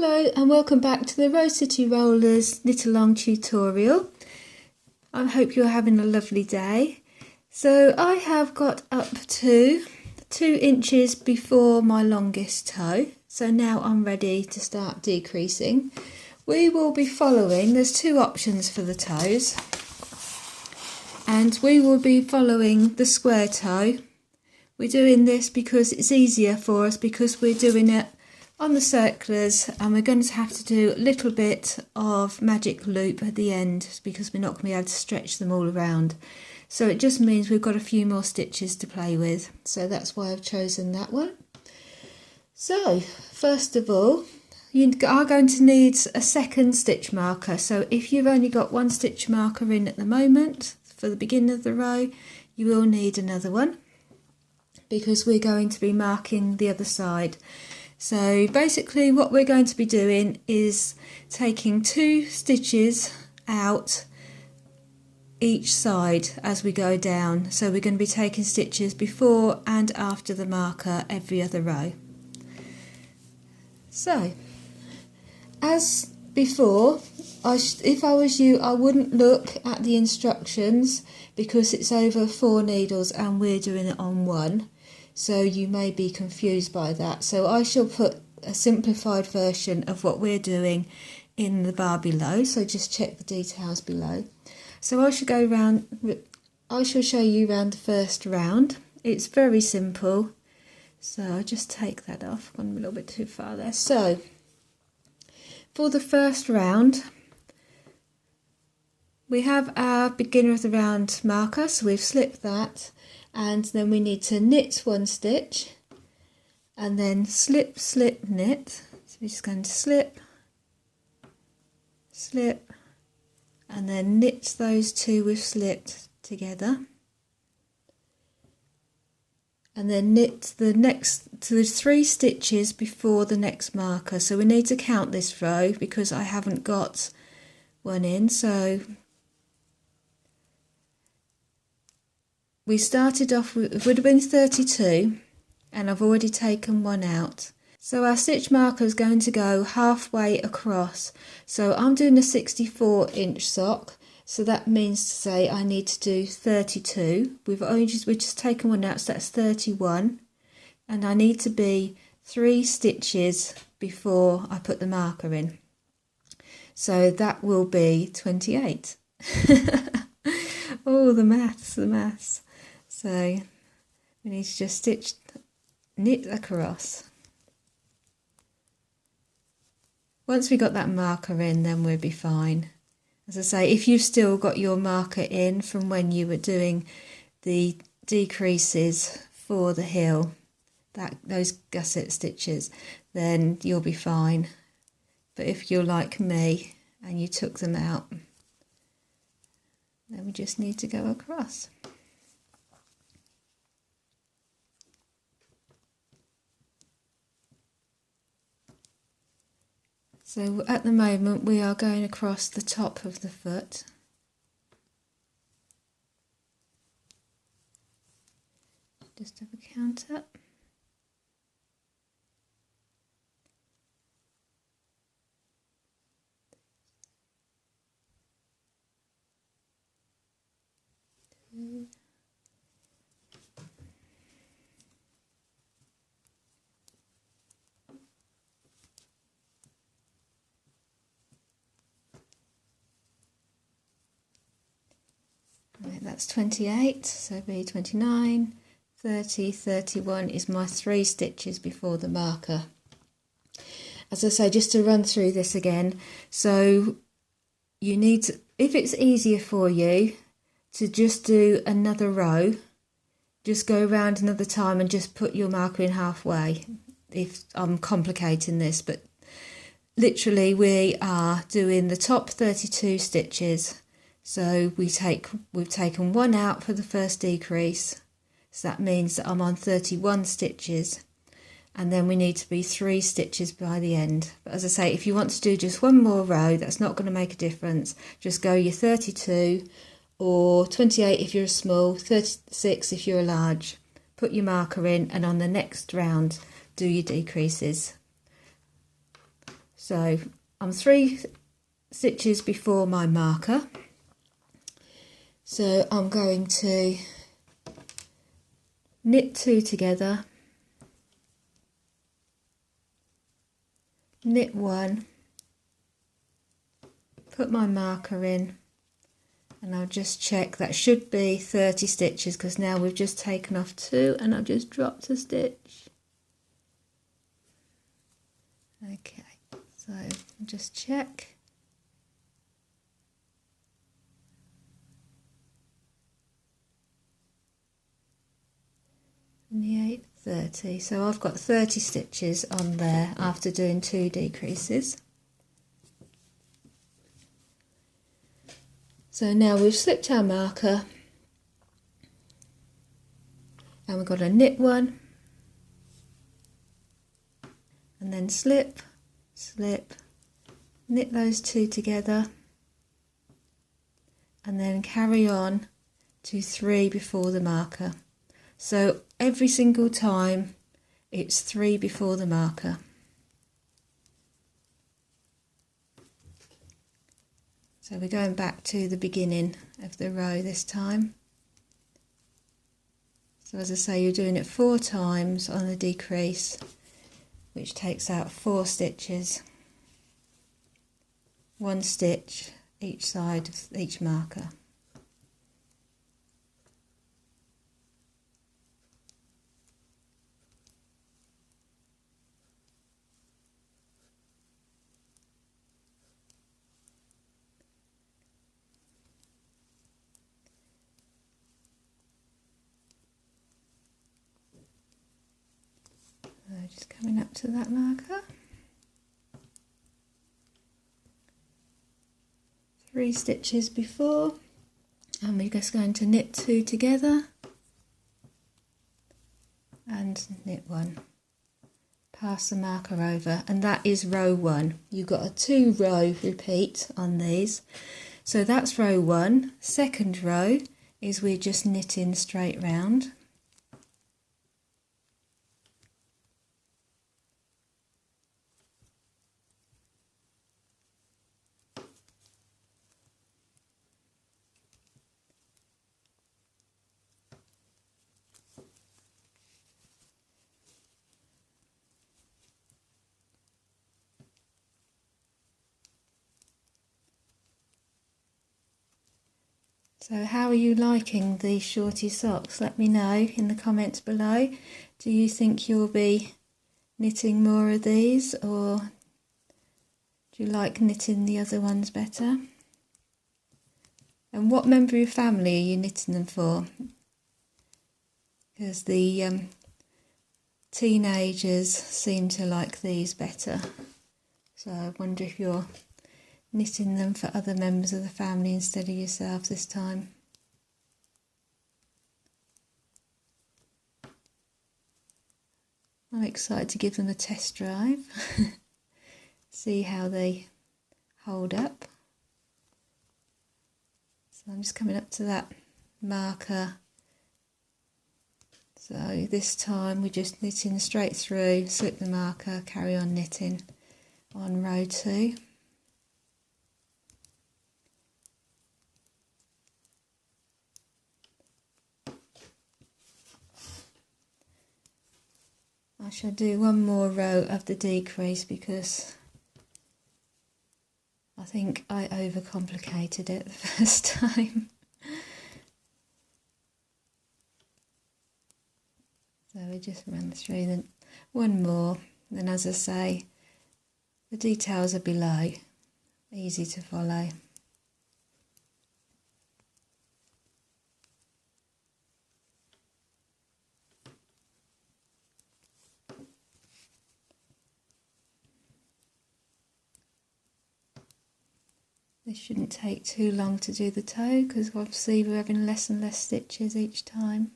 Hello and welcome back to the Rose City Rollers knit along tutorial. I hope you're having a lovely day. So I have got up to 2 inches before my longest toe, so now I'm ready to start decreasing. We will be following, there's 2 options for the toes, and we will be following the square toe. We're doing this because it's easier for us, because we're doing it on the circulars, and we're going to have to do a little bit of magic loop at the end because we're not going to be able to stretch them all around. So it just means we've got a few more stitches to play with. So that's why I've chosen that one. So first of all, you are going to need a second stitch marker. So if you've only got 1 stitch marker in at the moment for the beginning of the row, you will need another one because we're going to be marking the other side. So basically what we're going to be doing is taking 2 stitches out each side as we go down. So we're going to be taking stitches before and after the marker every other row. So as before, if I was you, I wouldn't look at the instructions because it's over 4 needles and we're doing it on 1. So you may be confused by that. So I shall put a simplified version of what we're doing in the bar below. So just check the details below. So I shall show you around the first round. It's very simple. So I'll just take that off. Gone a little bit too far there. So for the first round, we have our beginner of the round marker. So we've slipped that. And then we need to knit 1 stitch and then slip, slip, knit. So we're just going to slip, slip, and then knit those 2 we've slipped together, and then knit the next to the 3 stitches before the next marker. So we need to count this row because I haven't got one in. So we started off with, it would have been 32, and I've already taken 1 out. So our stitch marker is going to go halfway across. So I'm doing a 64-inch sock, so that means to say I need to do 32. We've just taken 1 out, so that's 31. And I need to be 3 stitches before I put the marker in. So that will be 28. Oh, the maths. So we need to just knit across. Once we got that marker in, then we'll be fine. As I say, if you've still got your marker in from when you were doing the decreases for the heel, those gusset stitches, then you'll be fine. But if you're like me and you took them out, then we just need to go across. So at the moment we are going across the top of the foot. Just have a count up. Right, that's 28, so be 29, 30, 31 is my 3 stitches before the marker. As I say, just to run through this again, so you need to, if it's easier for you to just do another row, just go around another time and just put your marker in halfway. If I'm complicating this, but literally we are doing the top 32 stitches. So we've taken 1 out for the first decrease, so that means that I'm on 31 stitches, and then we need to be 3 stitches by the end. But as I say, if you want to do just 1 more row, that's not going to make a difference. Just go your 32 or 28 if you're a small, 36 if you're a large. Put your marker in, and on the next round do your decreases. So I'm 3 stitches before my marker, so I'm going to knit 2 together, knit 1, put my marker in, and I'll just check. That should be 30 stitches because now we've just taken off 2 and I've just dropped a stitch. Okay, so just check. 28, 30. So I've got 30 stitches on there after doing 2 decreases. So now we've slipped our marker and we've got to knit 1 and then slip, slip, knit those 2 together and then carry on to 3 before the marker. So every single time it's 3 before the marker. So we're going back to the beginning of the row this time. So as I say, you're doing it 4 times on the decrease, which takes out 4 stitches, 1 stitch each side of each marker. Just coming up to that marker. 3 stitches before, and we're just going to knit 2 together and knit 1. Pass the marker over, and that is row 1. You've got a 2 row repeat on these. So that's row 1. Second row is we're just knitting straight round. So how are you liking these Shortie socks? Let me know in the comments below. Do you think you'll be knitting more of these, or do you like knitting the other ones better? And what member of your family are you knitting them for? Because the teenagers seem to like these better. So I wonder if you're knitting them for other members of the family instead of yourself this time. I'm excited to give them a test drive, see how they hold up. So I'm just coming up to that marker. So this time we're just knitting straight through, slip the marker, carry on knitting on row 2. I shall do one more row of the decrease because I think I overcomplicated it the first time. So we just run through the one more, then as I say, the details are below, easy to follow. This shouldn't take too long to do the toe because obviously we're having less and less stitches each time.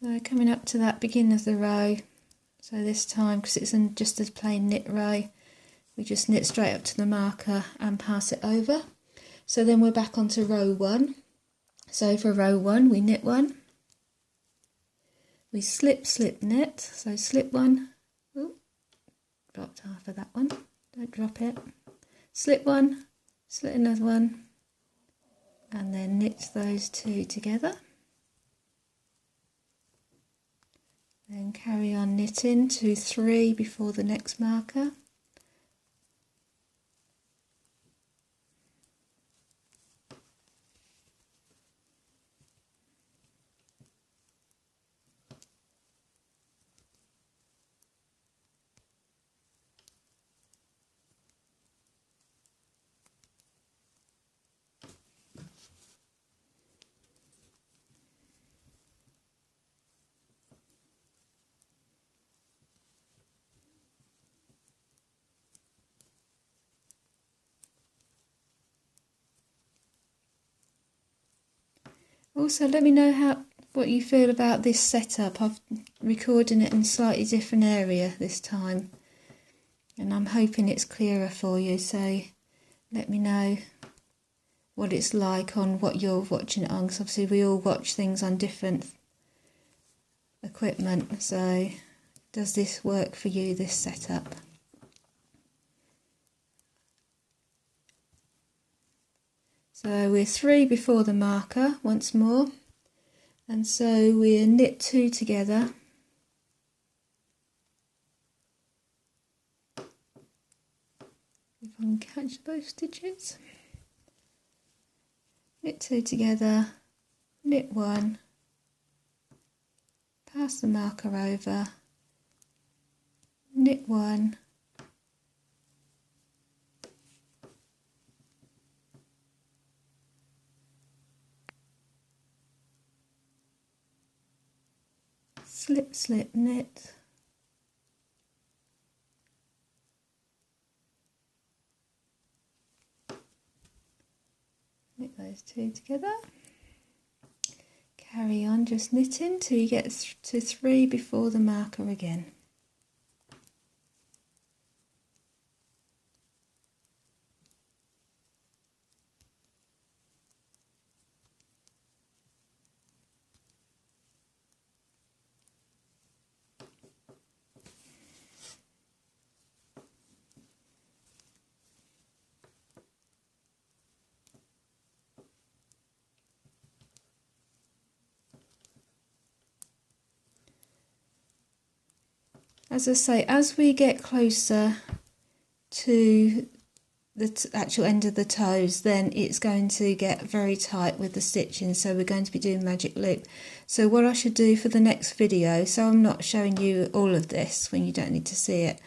So coming up to that beginning of the row, so this time because it's just a plain knit row, we just knit straight up to the marker and pass it over. So then we're back onto row 1. So for row 1 we knit 1, we slip, slip, knit, so slip 1, ooh, dropped half of that one, don't drop it, slip 1, slip another one, and then knit those 2 together. Then carry on knitting to 3 before the next marker. Also, let me know what you feel about this setup. I've recording it in a slightly different area this time, and I'm hoping it's clearer for you, so let me know what it's like on what you're watching it on, because obviously we all watch things on different equipment. So does this work for you, this setup? So we're 3 before the marker once more, and so we knit 2 together, if I can catch both stitches, knit 2 together, knit 1, pass the marker over, knit 1, slip, slip, knit, knit those 2 together, carry on just knitting till you get to 3 before the marker again. As I say, as we get closer to the actual end of the toes, then it's going to get very tight with the stitching, so we're going to be doing magic loop. So what I should do for the next video, so I'm not showing you all of this when you don't need to see it,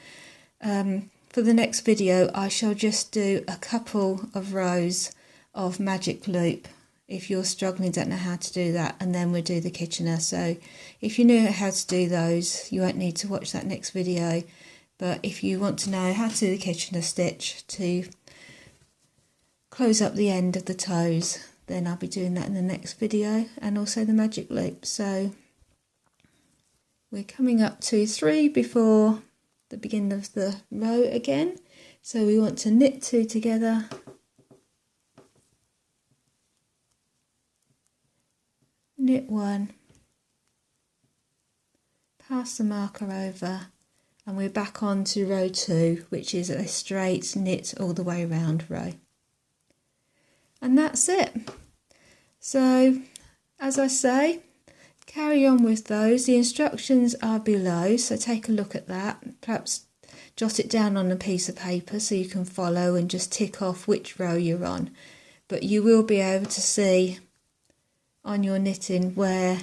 for the next video I shall just do a couple of rows of magic loop if you're struggling, don't know how to do that, and then we'll do the Kitchener. So if you know how to do those, you won't need to watch that next video, but if you want to know how to do the Kitchener stitch to close up the end of the toes, then I'll be doing that in the next video, and also the magic loop. So we're coming up to 3 before the beginning of the row again, so we want to knit 2 together, knit 1, pass the marker over, and we're back on to row 2, which is a straight knit all the way around row. And that's it. So as I say, carry on with those. The instructions are below, so take a look at that. Perhaps jot it down on a piece of paper so you can follow and just tick off which row you're on. But you will be able to see on your knitting where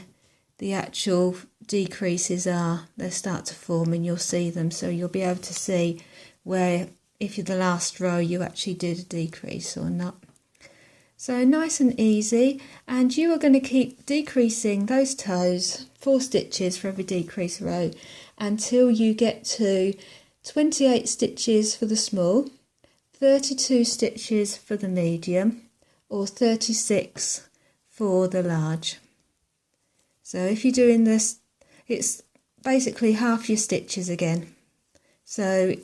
the actual decreases are. They start to form and you'll see them, so you'll be able to see where, if you're the last row, you actually did a decrease or not. So nice and easy, and you are going to keep decreasing those toes, 4 stitches for every decrease row, until you get to 28 stitches for the small, 32 stitches for the medium, or 36 for the large. So if you're doing this, it's basically half your stitches again. So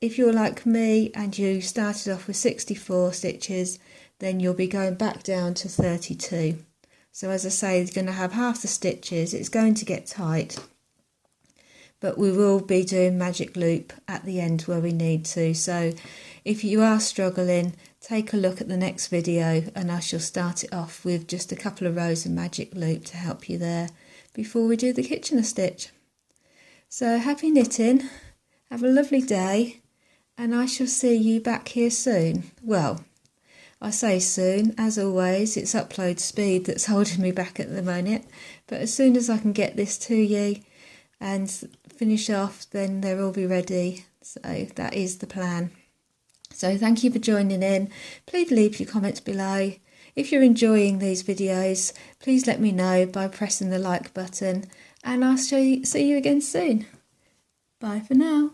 if you're like me and you started off with 64 stitches, then you'll be going back down to 32. So as I say, you're going to have half the stitches. It's going to get tight, but we will be doing magic loop at the end where we need to. So if you are struggling, take a look at the next video and I shall start it off with just a couple of rows of magic loop to help you there before we do the Kitchener stitch. So happy knitting, have a lovely day, and I shall see you back here soon. Well, I say soon, as always, it's upload speed that's holding me back at the moment, but as soon as I can get this to you and finish off, then they'll all be ready. So that is the plan. So thank you for joining in. Please leave your comments below. If you're enjoying these videos, please let me know by pressing the like button, and I'll see you again soon. Bye for now.